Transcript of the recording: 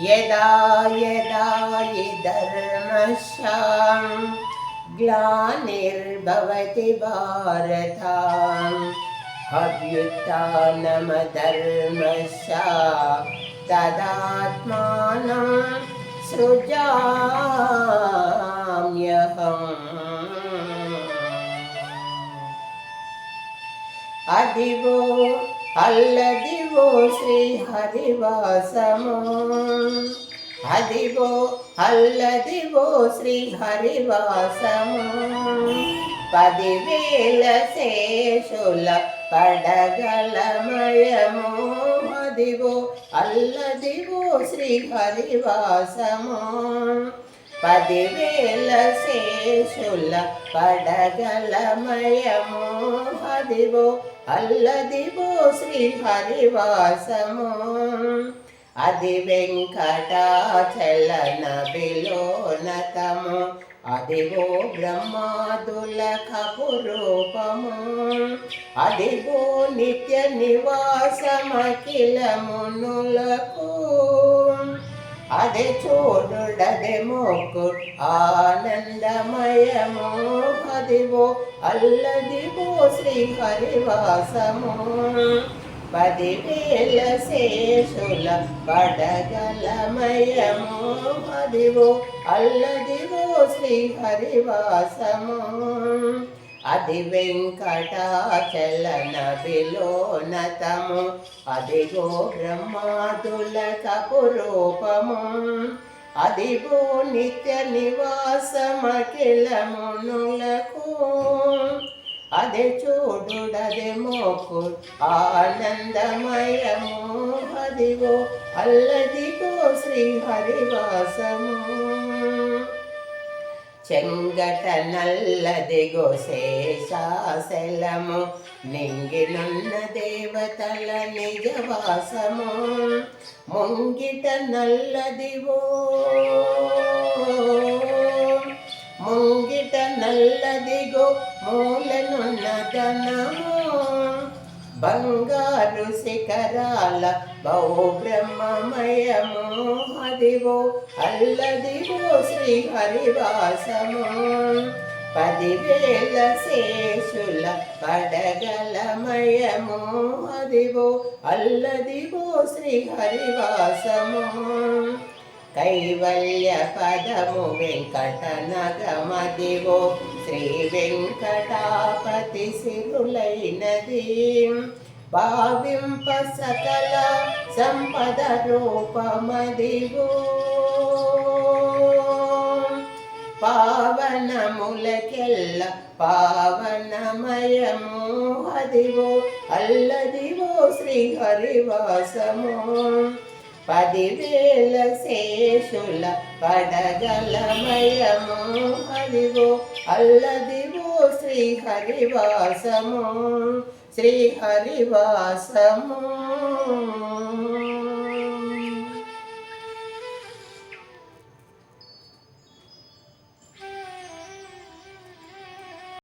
यदा यदा हि धर्मस्य ग्लानिर्भवति भारत अभ्युत्थानमधर्मस्य तदात्मानं सृजाम्यहम्। अदिवो अल्लदिवो श्रीहरिवासमो अदिवो अल्लदिवो श्रीहरिवासमो पदिवेल शेषुल पडगलमयमो अदिवो अल्लदिवो श्रीहरिवासमो पदिवेल शेषुल पडगलमयमो अदिवो अल्लदिवो श्रीहरिवासमो अदि वेङ्कटाचलनबिलोनतमो अदिवो ब्रह्मादुलकपुरूपमो अदिवो नित्यनिवासमखिलमुनुलकु अदे चोडुडदे मोक्कु आनन्दमयमो अदिवो अल्लदिवो श्रीहरिवासमो पदिवेल शेषुल पडगलमयमो अदिवो अल्लदिवो श्रीहरिवासमो अदि वेङ्कटाचलनबिलोनतमो अदिवो ब्रह्मादुलकपुरूपमो अदिवो नित्यनिवासमखिलमुनुलकु अदे चोडुडदे मोक्कु आनन्दमयमो अदिवो अल्लदिवो श्रीहरिवासमो చెంగట నల్లదిగో శేషాచలము నింగినున్న దేవతల నిజవాసము ముంగిట నల్లదివో ముంగిట నల్లదిగో మూలనున్న ధనము బంగారు శిఖరాల బహుబ్రహ్మమయము అదివో అల్లదివో శ్రీహరివాసము పదివేల శేషుల పడగలమయము అదివో అల్లదివో శ్రీహరివాసము కైవల్య పదము వెంకటనగమదివో శ్రీ వెంకటాపతి సిరులైనది భావింప సకల సంపద రూపమదివో పావనములకెల్ల పావనమయము అదివో అల్లదివో శ్రీహరివాసము పదివేల శేషుల పడగలమయము అదివో అల్లదివో శ్రీహరివాసము శ్రీహరివాసము।